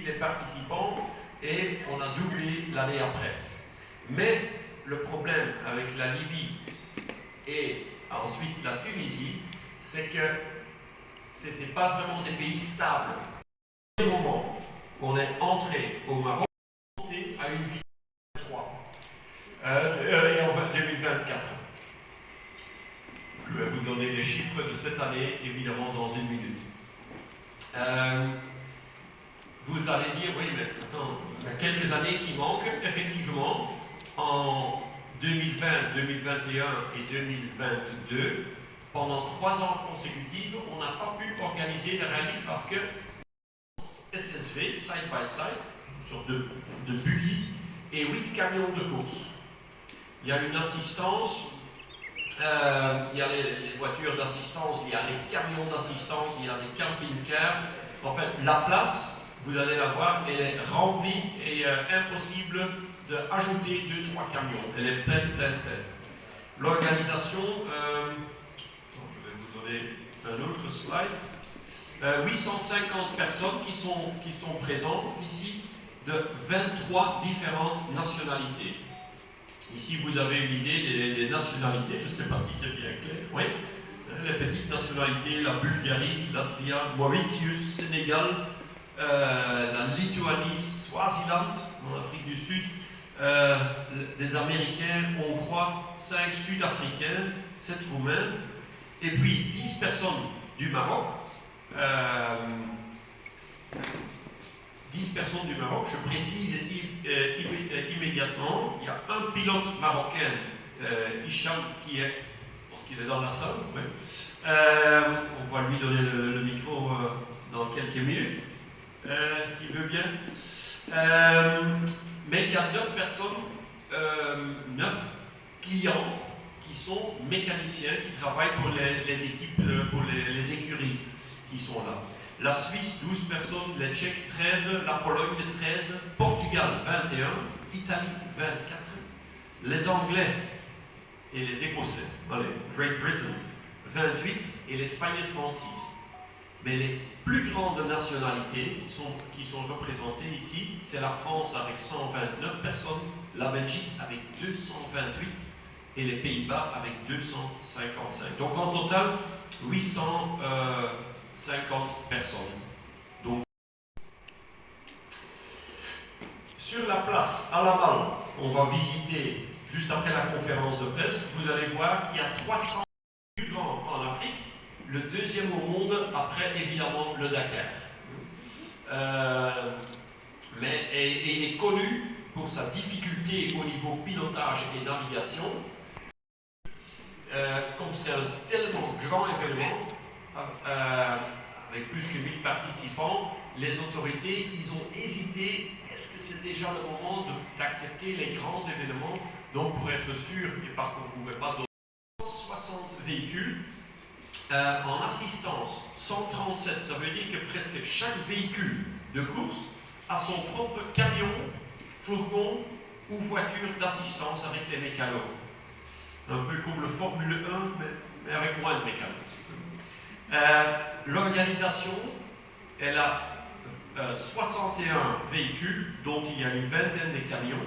les participants et on a doublé l'année après. Mais le problème avec la Libye et ensuite la Tunisie, c'est que ce n'était pas vraiment des pays stables. Au moment qu'on est entré au Maroc, on est monté à une vitesse de 3 et en 2024. Je vais vous donner les chiffres de cette année, évidemment, dans une minute. Vous allez dire, oui, mais attends, il y a quelques années qui manquent. Effectivement, en 2020, 2021 et 2022, pendant 3 ans consécutifs, on n'a pas pu organiser le rallye parce que SSV, side by side, une sorte de buggy, et 8 camions de course. Il y a une assistance, il y a les voitures d'assistance, il y a les camions d'assistance, il y a les camping-cars. En fait, la place, vous allez la voir, elle est remplie et impossible d'ajouter 2-3 camions. Elle est pleine. L'organisation, je vais vous donner un autre slide. 850 personnes qui sont présentes ici, de 23 différentes nationalités. Ici, vous avez une idée des nationalités, je ne sais pas si c'est bien clair. Oui, les petites nationalités, la Bulgarie, Latvia, Mauritius, Sénégal, la Lituanie, Swaziland, en Afrique du Sud, des Américains, Hongrois, 5 Sud-Africains, 7 Roumains, et puis 10 personnes du Maroc. 10 personnes du Maroc, je précise immédiatement, il y a un pilote marocain, Hicham, qui est, je pense qu'il est dans la salle, oui. On va lui donner le micro dans quelques minutes, s'il veut bien. Mais il y a 9 personnes, 9 clients qui sont mécaniciens, qui travaillent pour les équipes, pour les écuries qui sont là. La Suisse, 12 personnes, les Tchèques, 13, la Pologne, 13, Portugal, 21, Italie, 24, les Anglais et les Écossais, allez, Great Britain, 28 et l'Espagne, 36. Mais les plus grandes nationalités qui sont représentées ici, c'est la France avec 129 personnes, la Belgique avec 228 et les Pays-Bas avec 255. Donc en total, 850 personnes. Donc, sur la place à la Malle, on va visiter, juste après la conférence de presse, vous allez voir qu'il y a 300 plus grands en Afrique, le deuxième au monde, après évidemment le Dakar. Mais il est connu pour sa difficulté au niveau pilotage et navigation. Comme c'est un tellement grand événement, avec plus que 1000 participants, les autorités, ils ont hésité, est-ce que c'est déjà le moment d'accepter les grands événements? Donc pour être sûr, et parce qu'on ne pouvait pas donner 160 véhicules, en assistance, 137, ça veut dire que presque chaque véhicule de course a son propre camion, fourgon ou voiture d'assistance avec les mécanos. Un peu comme le Formule 1, mais avec moins de mécanos. L'organisation, elle a 61 véhicules, dont il y a une vingtaine de camions,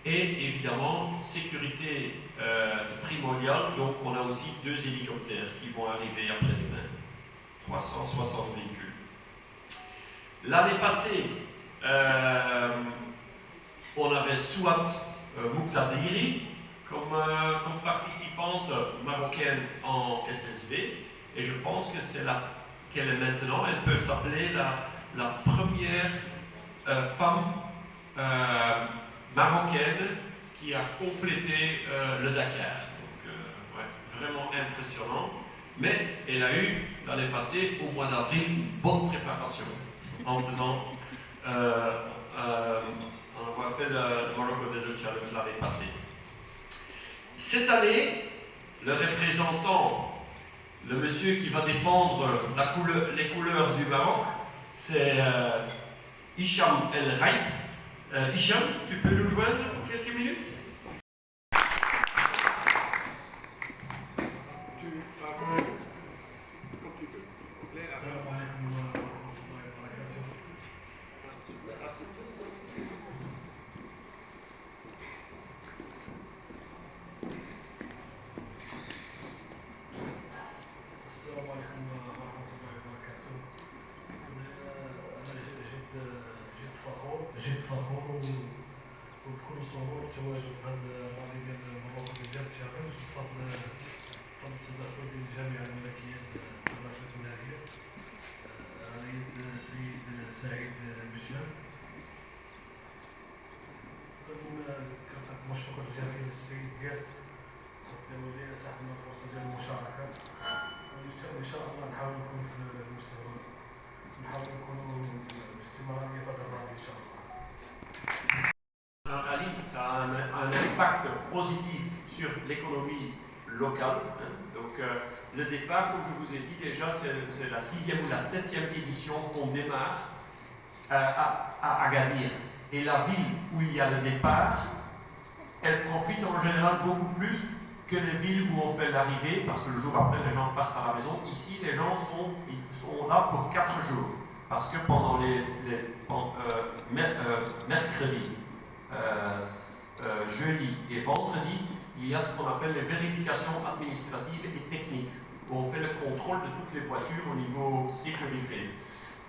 et évidemment, sécurité, c'est primordial, donc on a aussi 2 hélicoptères qui vont arriver après-demain. 360 véhicules. L'année passée, on avait Souad Mouktadiri comme participante marocaine en SSV, et je pense que c'est là qu'elle est maintenant. Elle peut s'appeler la première femme marocaine qui a complété le Dakar. Donc, ouais, vraiment impressionnant. Mais elle a eu, l'année passée, au mois d'avril, une bonne préparation en faisant, on a fait le Morocco Desert Challenge l'année passée. Cette année, le représentant, le monsieur qui va défendre les couleurs du Maroc, c'est Hicham El Raït. Hicham, tu peux nous joindre en quelques minutes? جد فخور وبكل سرور التواجد في هذا الرالي ديال مروكو ديال التشارج بفضل التدخل ديال الجامعه الملكيه للدراسات النهائيه على يد السيد سعيد بجان. كنقدم الشكر الجزيل للسيد كيرت والتولي تحمل الفرصه ديال المشاركه، وان شاء الله نحاول نكون في المستقبل نحاول نكونوا باستمراريه في هذا الرالي ان شاء الله. Un rallye, ça a un impact positif sur l'économie locale. Hein. Donc, le départ, comme je vous ai dit déjà, c'est la 6e ou la 7e édition qu'on démarre à Agadir. Et la ville où il y a le départ, elle profite en général beaucoup plus que les villes où on fait l'arrivée, parce que le jour après, les gens partent à la maison. Ici, les gens sont là pour 4 jours, parce que pendant mercredi, jeudi et vendredi, il y a ce qu'on appelle les vérifications administratives et techniques, où on fait le contrôle de toutes les voitures au niveau sécurité.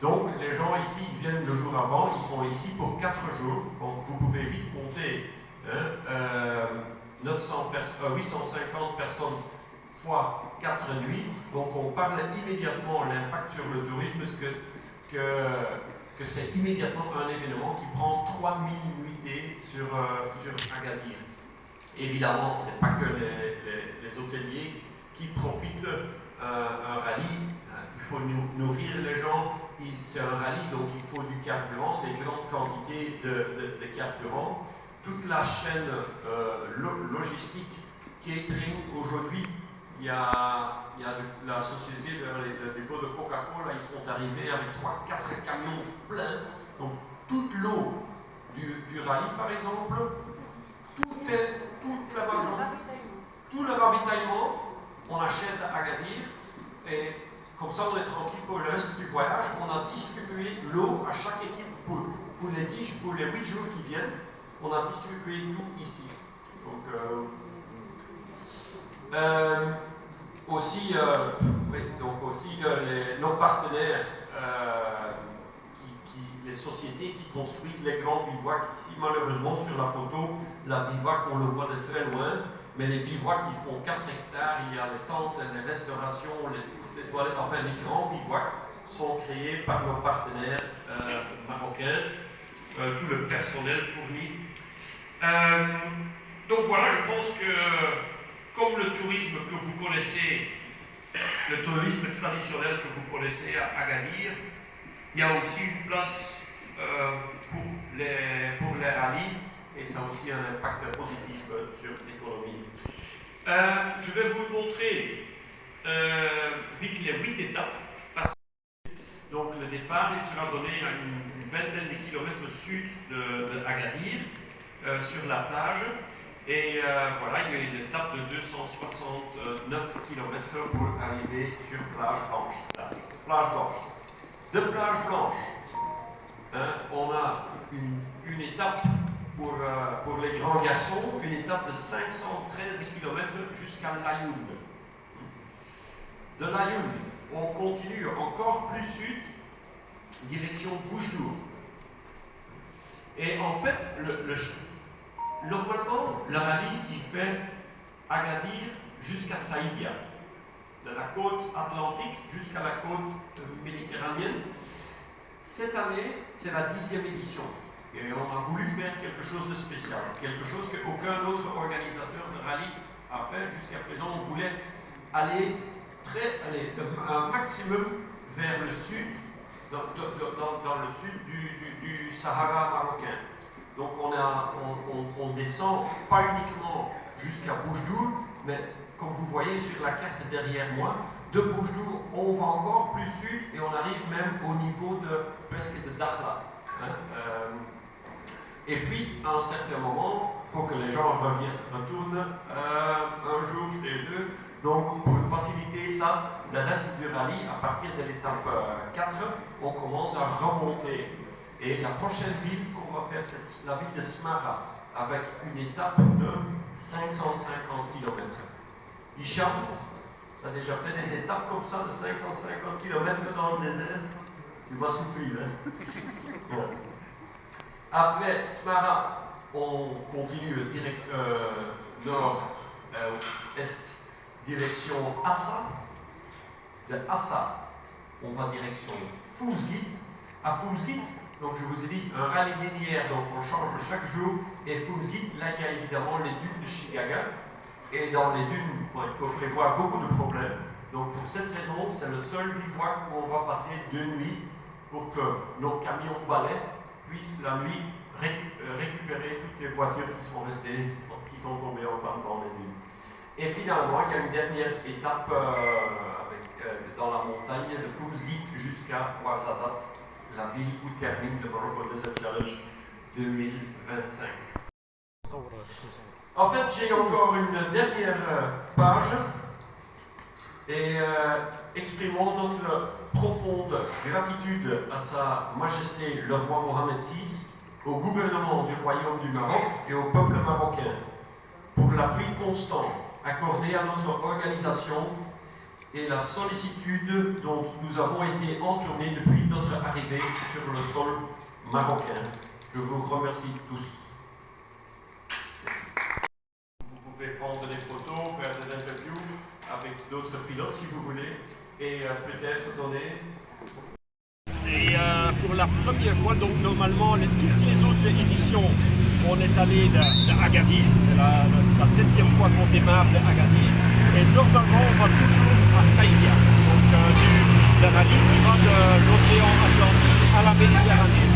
Donc les gens ici ils viennent le jour avant, ils sont ici pour 4 jours, donc vous pouvez vite compter 850 personnes fois 4 nuits, donc on parle immédiatement de l'impact sur le tourisme, parce que c'est immédiatement un événement qui prend 3000 nuitées sur Agadir. Évidemment, ce n'est pas que les hôteliers qui profitent un rallye, il faut nourrir les gens, c'est un rallye, donc il faut du carburant, des grandes quantités de carburant. Toute la chaîne logistique, catering, aujourd'hui, il y a la société, le dépôt de Coca-Cola, ils sont arrivés avec 3-4 camions pleins. Donc toute l'eau du rallye, par exemple, tout le ravitaillement, on achète à Agadir, et comme ça on est tranquille pour le reste du voyage. On a distribué l'eau à chaque équipe pour les 8 jours qui viennent. On a distribué tout ici. Donc, aussi nos partenaires, les sociétés qui construisent les grands bivouacs. Ici, malheureusement, sur la photo, la bivouac, on le voit de très loin, mais les bivouacs, ils font 4 hectares, il y a les tentes, les restaurations, les toilettes, enfin, les grands bivouacs sont créés par nos partenaires marocains, tout le personnel fourni. Donc voilà, je pense que comme le tourisme que vous connaissez, le tourisme traditionnel que vous connaissez à Agadir, il y a aussi une place pour les rallyes, et ça a aussi un impact positif sur l'économie. Je vais vous montrer vite les 8 étapes. Donc le départ, il sera donné à une vingtaine de kilomètres sud de Agadir, sur la plage. Et voilà, il y a une étape de 269 km pour arriver sur plage blanche. Plage blanche. De plage blanche, on a une étape pour les grands garçons, une étape de 513 km jusqu'à Layoun. De Layoun, on continue encore plus sud, direction Boujdour. Et en fait, normalement, le rallye, il fait Agadir jusqu'à Saïdia, de la côte atlantique jusqu'à la côte méditerranéenne. Cette année, c'est la 10e édition. Et on a voulu faire quelque chose de spécial, quelque chose qu'aucun autre organisateur de rallye a fait jusqu'à présent. On voulait aller un maximum vers le sud, dans le sud du Sahara marocain. Donc on descend pas uniquement jusqu'à Boujdour, mais comme vous voyez sur la carte derrière moi, de Boujdour, on va encore plus sud et on arrive même au niveau presque de Dakhla. Et puis, à un certain moment, il faut que les gens retournent un jour chez eux. Donc, pour faciliter ça, le reste du rallye, à partir de l'étape 4, on commence à remonter. Et la prochaine ville qu'on va faire, c'est la ville de Smara, avec une étape de 550 km. Hicham, tu as déjà fait des étapes comme ça de 550 km dans le désert? Tu vas souffrir, hein? Bon. Après Smara, on continue direct nord-est, direction Assa. De Assa, on va direction Foumsgit. À Foumsgit, donc je vous ai dit, un rallye linéaire, donc on change chaque jour. Et Foumsgit, là il y a évidemment les dunes de Chigaga. Et dans les dunes, il faut prévoir beaucoup de problèmes. Donc pour cette raison, c'est le seul bivouac où on va passer 2 nuits pour que nos camions balais puissent la nuit récupérer toutes les voitures qui sont restées, qui sont tombées en panne dans les dunes. Et finalement, il y a une dernière étape dans la montagne de Foumsgit jusqu'à Ouarzazate, la ville où termine le Morocco Desert Challenge 2025. En fait, j'ai encore une dernière page et exprimons notre profonde gratitude à Sa Majesté le roi Mohamed VI, au gouvernement du Royaume du Maroc et au peuple marocain pour l'appui constant accordé à notre organisation et la sollicitude dont nous avons été entourés depuis notre arrivée sur le sol marocain. Je vous remercie tous. Vous pouvez prendre des photos, faire des interviews avec d'autres pilotes si vous voulez, et peut-être donner. Et pour la première fois, donc normalement, toutes les autres éditions, on est allé de Agadir, c'est la 7e fois qu'on démarre de Agadir, et normalement on va toujours à Saïdia, donc le rallye qui va de l'océan Atlantique à la Méditerranée.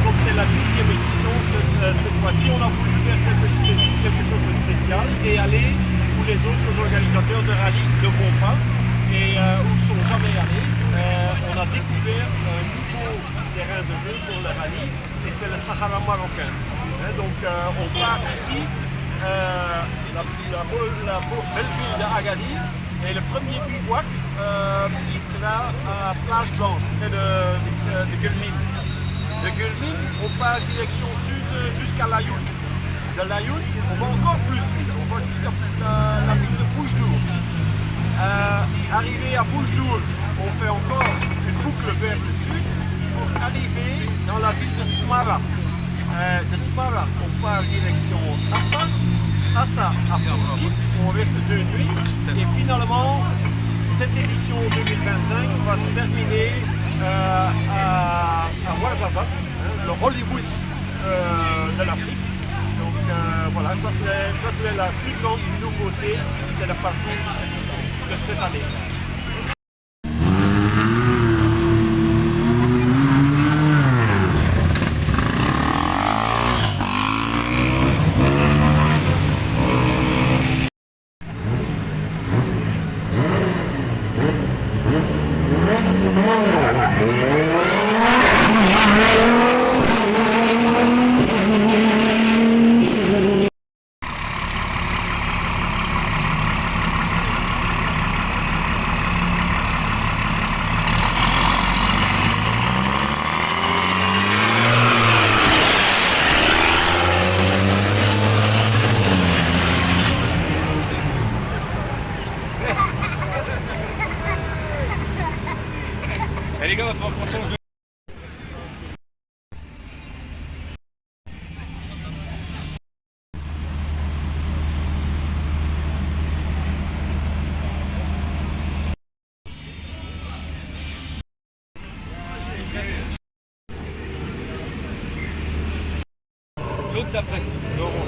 Comme c'est la 10e édition, cette fois-ci on a voulu faire quelque chose de spécial et aller où les autres organisateurs de rallye ne vont pas et où ils ne sont jamais allés. On a découvert un nouveau terrain de jeu pour le rallye et c'est le Sahara marocain. Donc on part ici, la belle ville d'Agadir, et le premier bivouac, il sera à Plage Blanche, près de Gulmine. De Gulmine, on part direction sud jusqu'à Laayoune. De Laayoune, on va encore plus sud, on va jusqu'à la ville de Boujdour. Arrivé à Boujdour, on fait encore une boucle vers le sud pour arriver dans la ville de Smara. De Smara, on part direction Assa. Assa à Foumsgit, on reste 2 nuits. Et finalement, cette édition 2025 va se terminer à Ouarzazate, le Hollywood de l'Afrique. Donc voilà, ça c'est la plus grande nouveauté, c'est la partie de cette année. Eh les gars, il va falloir qu'on change de... L'autre d'après, Laurent.